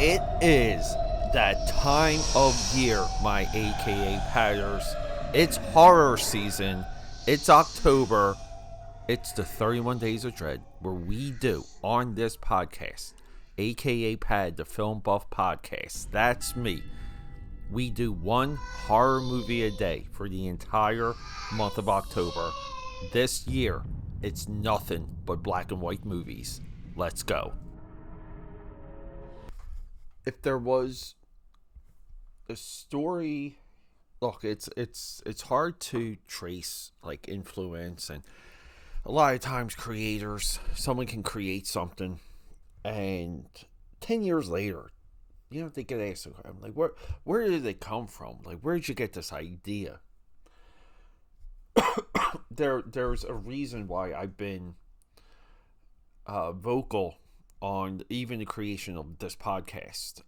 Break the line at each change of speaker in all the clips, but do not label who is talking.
It is that time of year, my AKA Patters. It's horror season. It's October. It's the 31 Days of Dread, where we do on this podcast, AKA Pad, the Film Buff Podcast. That's me. We do one horror movie a day for the entire month of October. This year, it's nothing but black and white movies. Let's go. If there was a story, look, it's hard to trace like influence, and a lot of times creators, someone can create something, and 10 years later, they get asked, I'm like, where did it come from? Like, where did you get this idea? There's a reason why I've been vocal on even the creation of this podcast,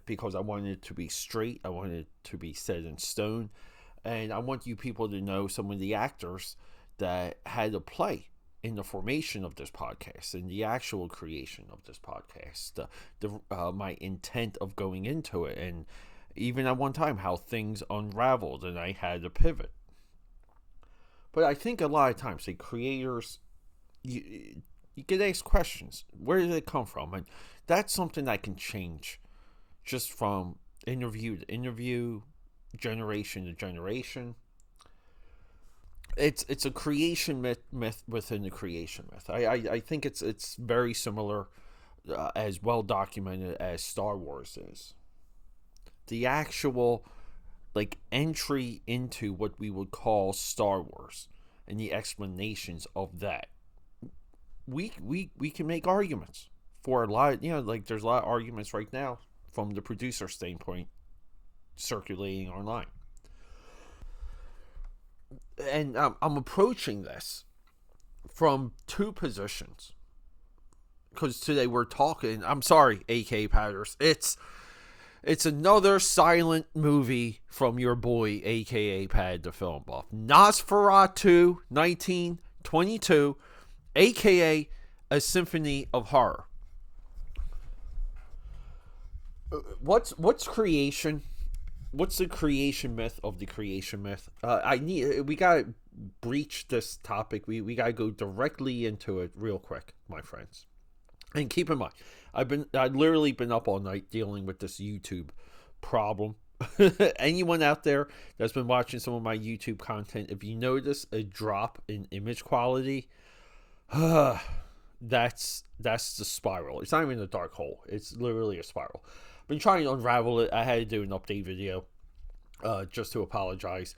because I wanted it to be straight, I wanted it to be set in stone, and I want you people to know some of the actors that had a play in the formation of this podcast, in the actual creation of this podcast, my intent of going into it, and even at one time how things unraveled and I had to pivot. But I think a lot of times the creators, you get asked questions. Where did it come from? And that's something that can change just from interview to interview, generation to generation. It's a creation myth within the creation myth. I think it's very similar, as well documented as Star Wars is. The actual entry into what we would call Star Wars and the explanations of that. We can make arguments for a lot. There's a lot of arguments right now from the producer standpoint circulating online. And I'm approaching this from two positions, because today we're talking, I'm sorry, AK Patters, it's another silent movie from your boy, AKA Pad the Film Buff. NOSFERATU 1922, AKA A Symphony of Horror. What's creation? What's the creation myth of the creation myth? We gotta breach this topic. We gotta go directly into it real quick, my friends. And keep in mind, I've literally been up all night dealing with this YouTube problem. Anyone out there that's been watching some of my YouTube content, if you notice a drop in image quality, that's the spiral. It's not even a dark hole. It's literally a spiral. Been trying to unravel it. I had to do an update video just to apologize.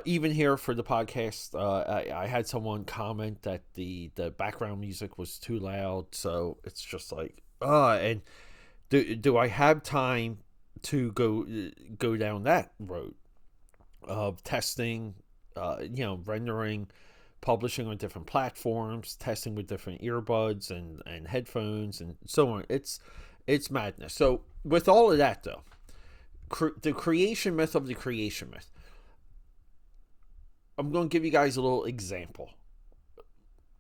Even here for the podcast, I had someone comment that the background music was too loud, so it's just like, and do I have time to go down that road of testing, rendering, publishing on different platforms, testing with different earbuds and headphones and so on. It's madness. So with all of that, though, the creation myth of the creation myth, I'm going to give you guys a little example.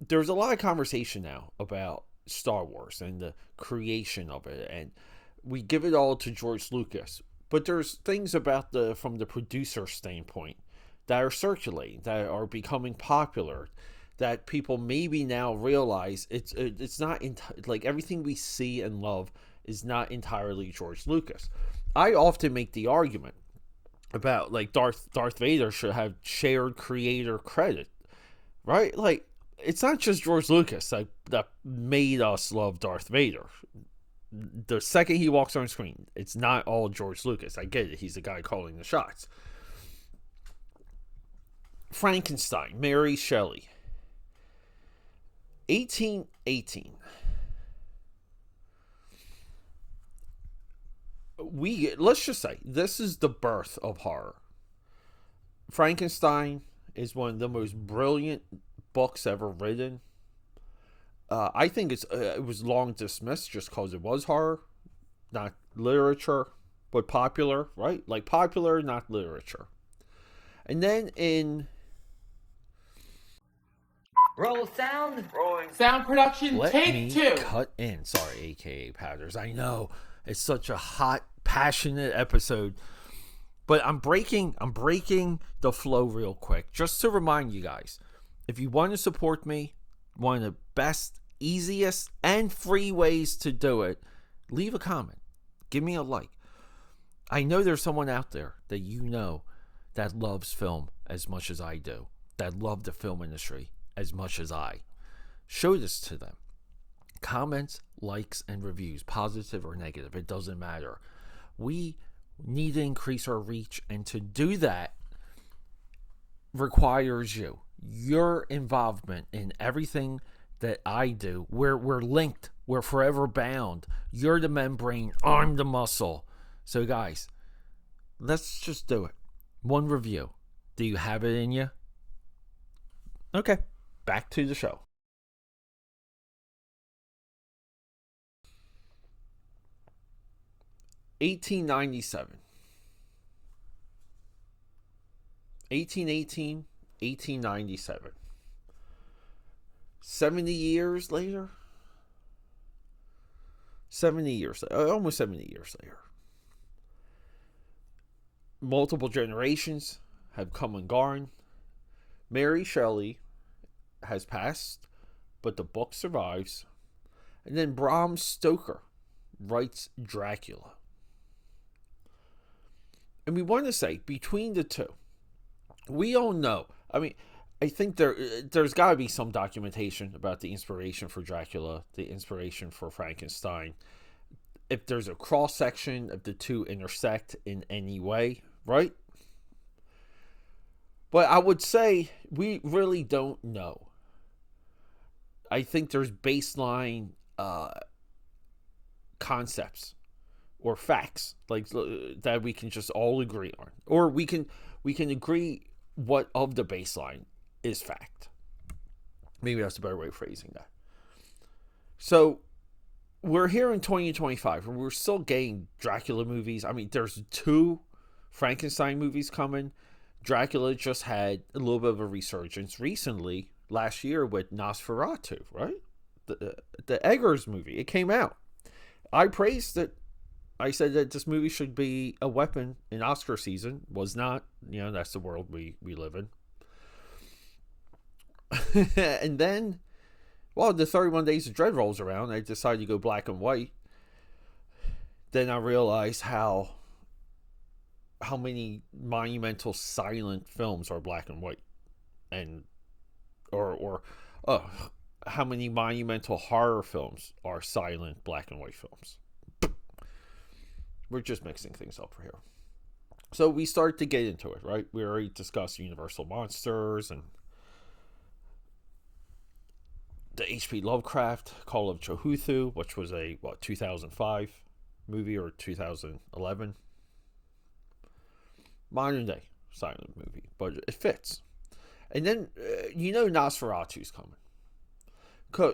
There's a lot of conversation now about Star Wars and the creation of it, and we give it all to George Lucas. But there's things about from the producer standpoint that are circulating, that are becoming popular, that people maybe now realize it's not like everything we see and love is not entirely George Lucas. I often make the argument about Darth Vader should have shared creator credit, right? Like, it's not just George Lucas that made us love Darth Vader. The second he walks on screen, it's not all George Lucas. I get it. He's the guy calling the shots. Frankenstein, Mary Shelley, 1818. Let's just say this is the birth of horror. Frankenstein is one of the most brilliant books ever written. I think it was long dismissed just because it was horror, not literature, but popular, right? Like popular, not literature. And then in
Roll sound.
Rolling.
Sound production.
Let
Take
me
two.
cut in. Sorry, AKA Powders. I know It's such a hot, passionate episode. But I'm breaking the flow real quick. Just to remind you guys, if you want to support me, one of the best, easiest, and free ways to do it, leave a comment. Give me a like. I know there's someone out there that you know that loves film as much as I do, that love the film industry as much as I. Show this to them. Comments, likes, and reviews, positive or negative, it doesn't matter. We need to increase our reach, and to do that requires your involvement in everything that I do. We're linked. We're forever bound. You're the membrane. I'm the muscle. So guys, let's just do it. One review. Do you have it in you? Okay, back to the show. (1897). 1818, 1897. 70 years later? 70 years, almost 70 years later. Multiple generations have come and gone. Mary Shelley has passed, but the book survives. And then Bram Stoker writes Dracula. And we want to say, between the two, we all know. I mean, I think there's got to be some documentation about the inspiration for Dracula, the inspiration for Frankenstein. If there's a cross-section, if the two intersect in any way, right? But I would say we really don't know. I think there's baseline concepts or facts like that we can just all agree on, or we can agree what of the baseline is fact. Maybe that's a better way of phrasing that. So we're here in 2025 and we're still getting Dracula movies. I mean, there's 2 Frankenstein movies coming. Dracula just had a little bit of a resurgence recently last year with NOSFERATU, right? The Eggers movie. It came out. I praised it. I said that this movie should be a weapon in Oscar season. Was not. You know, that's the world we live in. And then, well, the 31 Days of Dread rolls around. I decided to go black and white. Then I realized how many monumental silent films are black and white, and or how many monumental horror films are silent black and white films. We're just mixing things up for here. So we start to get into it, right? We already discussed Universal Monsters and the H.P. Lovecraft Call of Cthulhu, which was a 2005 movie or 2011 modern day silent movie, but it fits. And then Nosferatu's coming,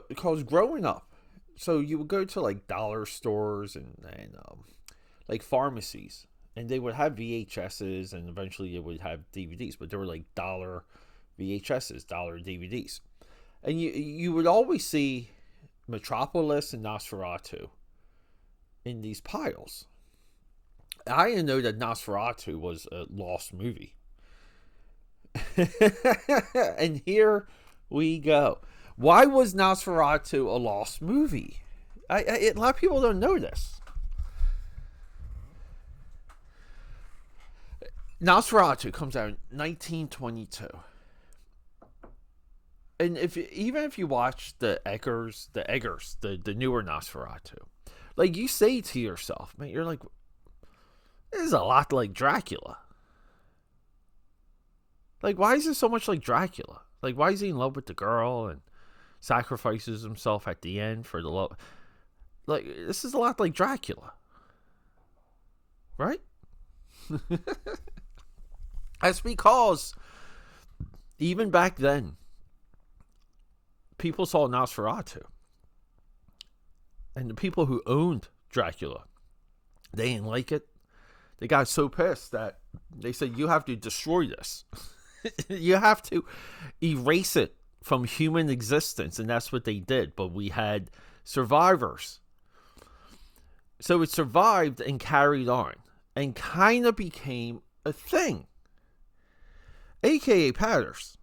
because growing up, so you would go to like dollar stores and like pharmacies, and they would have VHSs, and eventually they would have DVDs, but they were like dollar VHSs, dollar DVDs. And you would always see Metropolis and Nosferatu in these piles. I didn't know that Nosferatu was a lost movie. And here we go. Why was Nosferatu a lost movie? A lot of people don't know this. Nosferatu comes out in 1922. And even if you watch the Eggers, the newer Nosferatu, like, you say to yourself, man, you're like, this is a lot like Dracula. Like, why is it so much like Dracula? Like, why is he in love with the girl and sacrifices himself at the end for the love? Like, this is a lot like Dracula. Right? That's because even back then, people saw Nosferatu. And the people who owned Dracula, they didn't like it. They got so pissed that they said, you have to destroy this. You have to erase it from human existence. And that's what they did. But we had survivors. So it survived and carried on and kind of became a thing. AKA Padders.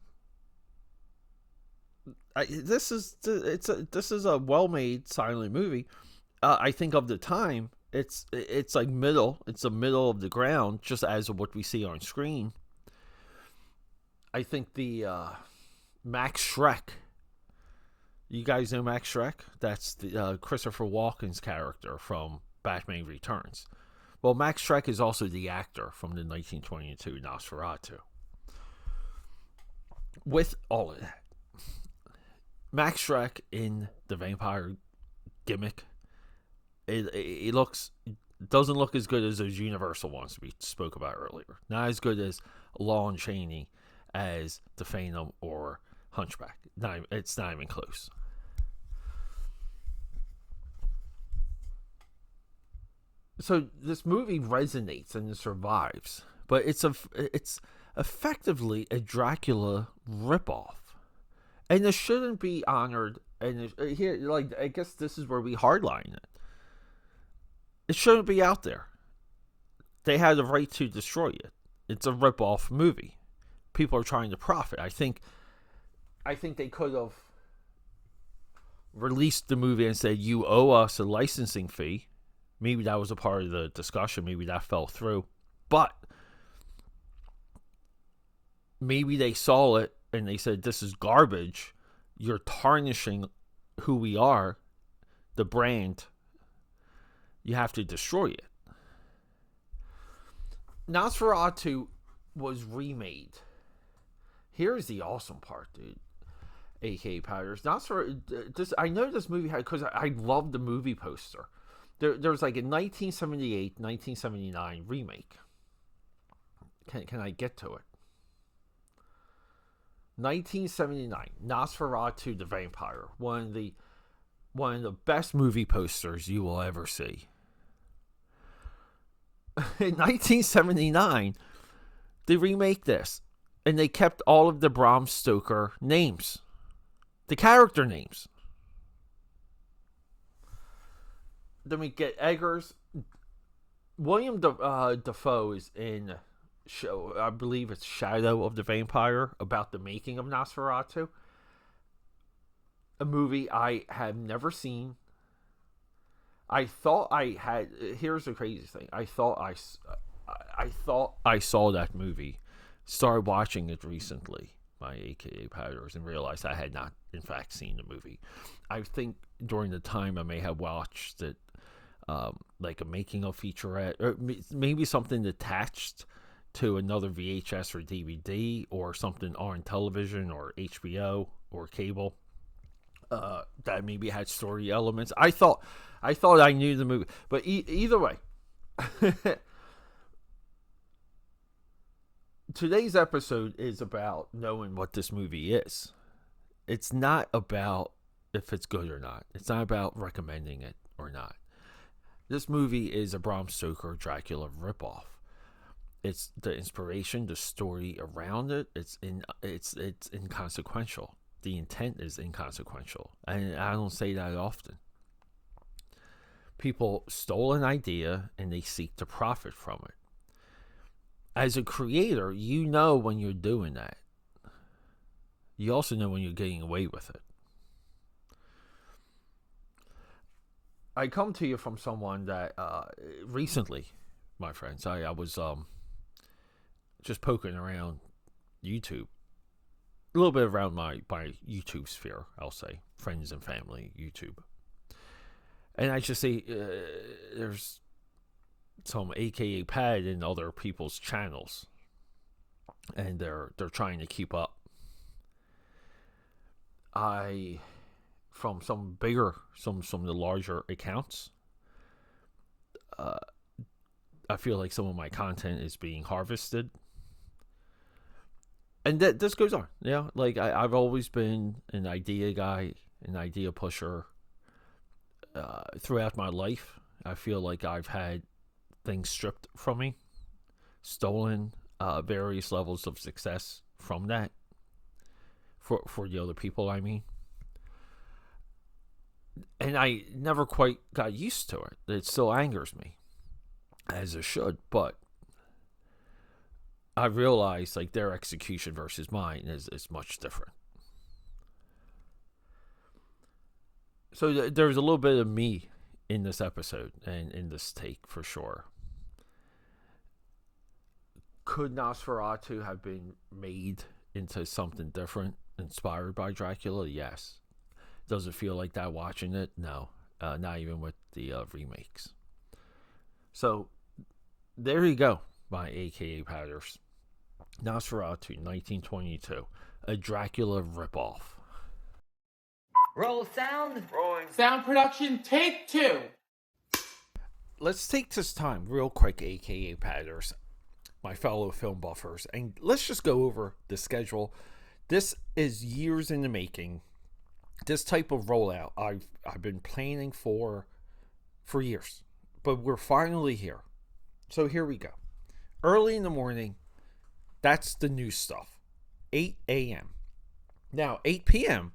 This is a well-made silent movie. I think of the time, it's like middle. It's the middle of the ground, just as of what we see on screen. I think the Max Shrek. You guys know Max Shrek? That's the Christopher Walken's character from Batman Returns. Well, Max Shrek is also the actor from the 1922 NOSFERATU. With all of that, Max Shrek in the vampire gimmick, it doesn't look as good as those Universal ones we spoke about earlier. Not as good as Lon Chaney as the Phantom or Hunchback. It's not even close. So this movie resonates and it survives, but it's effectively a Dracula ripoff, and it shouldn't be honored. And here, like, I guess this is where we hardline it. It shouldn't be out there. They had the right to destroy it. It's a ripoff movie. People are trying to profit. I think they could have released the movie and said, "You owe us a licensing fee." Maybe that was a part of the discussion. Maybe that fell through. But maybe they saw it and they said, "This is garbage. You're tarnishing who we are, the brand. You have to destroy it." Nosferatu was remade. Here's the awesome part, dude. AKA Powders. I know this movie had, because I love the movie poster. There's like a 1978, 1979 remake. Can I get to it? 1979, Nosferatu the Vampire. One of the best movie posters you will ever see. In 1979, they remake this, and they kept all of the Bram Stoker names, the character names. Then we get Eggers. William Dafoe is in show. I believe it's Shadow of the Vampire, about the making of Nosferatu. A movie I have never seen. I thought I had. Here's the crazy thing. I thought I saw that movie. Started watching it recently, my AKA Powders, and realized I had not, in fact, seen the movie. I think during the time I may have watched it, like a making of featurette, or maybe something attached to another VHS or DVD, or something on television or HBO or cable, that maybe had story elements. I thought I knew the movie, but either way. Today's episode is about knowing what this movie is. It's not about if it's good or not. It's not about recommending it or not. This movie is a Bram Stoker Dracula ripoff. It's the inspiration, the story around it. It's inconsequential. The intent is inconsequential, and I don't say that often. People stole an idea and they seek to profit from it. As a creator, you know when you're doing that. You also know when you're getting away with it. I come to you from someone that recently, my friends, I was just poking around YouTube. A little bit around my YouTube sphere, I'll say. Friends and family, YouTube. And I just say there's some AKA pad in other people's channels, and they're trying to keep up. From some bigger, some of the larger accounts, I feel like some of my content is being harvested, and this goes on. Yeah, like I've always been an idea guy, an idea pusher. Throughout my life, I feel like I've had things stripped from me, stolen, various levels of success from that, for the other people, I mean. And I never quite got used to it. It still angers me, as it should, but I realized like their execution versus mine is much different. So there's a little bit of me in this episode and in this take for sure. Could Nosferatu have been made into something different, inspired by Dracula? Yes. Does it feel like that watching it? No. Not even with the remakes. So, there you go, my AKA Padders. Nosferatu, 1922. A Dracula ripoff.
Roll sound.
Rolling.
Sound production, take 2.
Let's take this time real quick, AKA Padders, my fellow film buffers, and let's just go over the schedule. This is years in the making. This type of rollout I've been planning for years, but we're finally here. So here we go. Early in the morning, that's the new stuff. 8 a.m. Now, 8 p.m.,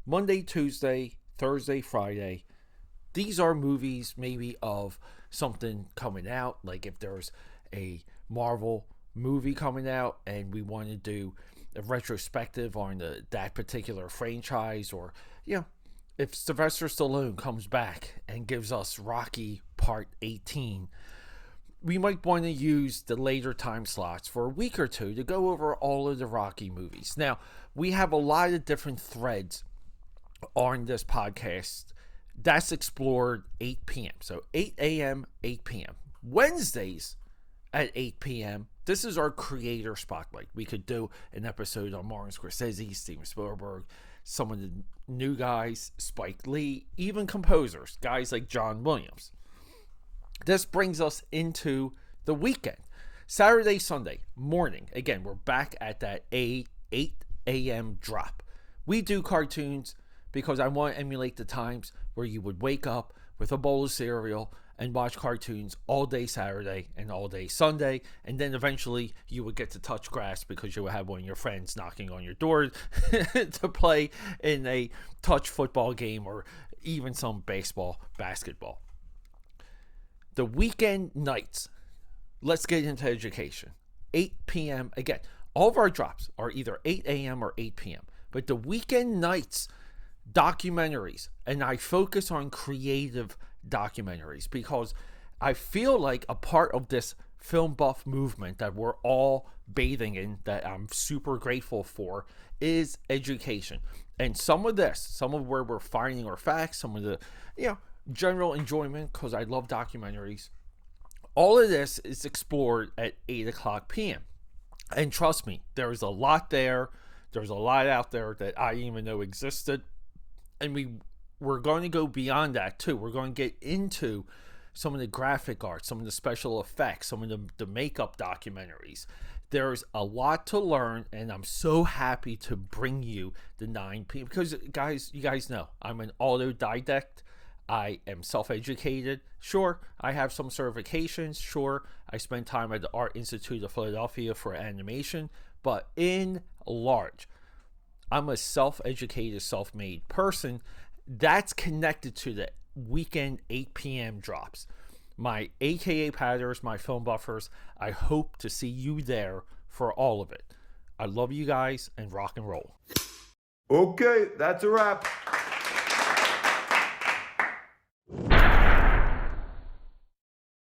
Monday, Tuesday, Thursday, Friday, these are movies maybe of something coming out. Like if there's a Marvel movie coming out and we want to do a retrospective on that particular franchise, or if Sylvester Stallone comes back and gives us Rocky Part 18, we might want to use the later time slots for a week or two to go over all of the Rocky movies. Now, we have a lot of different threads on this podcast that's explored 8 p.m. So 8 a.m., 8 p.m. Wednesdays at 8 p.m., this is our creator spotlight. We could do an episode on Martin Scorsese, Steven Spielberg, some of the new guys, Spike Lee, even composers, guys like John Williams. This brings us into the weekend. Saturday, Sunday morning. Again, we're back at that 8 a.m. drop. We do cartoons because I want to emulate the times where you would wake up with a bowl of cereal and watch cartoons all day Saturday and all day Sunday, and then eventually you would get to touch grass because you would have one of your friends knocking on your door to play in a touch football game or even some baseball, basketball. The weekend nights, let's get into education. 8 p.m. Again, all of our drops are either 8 a.m. or 8 p.m. But the weekend nights, documentaries, and I focus on creative documentaries because I feel like a part of this film buff movement that we're all bathing in, that I'm super grateful for, is education. And some of where we're finding our facts, some of the, general enjoyment, because I love documentaries. All of this is explored at 8 o'clock p.m. And trust me, there's a lot there. There's a lot out there that I didn't even know existed. And we're going to go beyond that too. We're going to get into some of the graphic art, some of the special effects, some of the makeup documentaries. There's a lot to learn, and I'm so happy to bring you the 9 p.m. because you guys know I'm an autodidact. I am self-educated. Sure, I have some certifications. Sure, I spend time at the Art Institute of Philadelphia for animation. But in large, I'm a self-educated, self-made person that's connected to the weekend 8 p.m. drops. My AKA Padders, my film buffers, I hope to see you there for all of it. I love you guys, and rock and roll.
Okay, that's a wrap.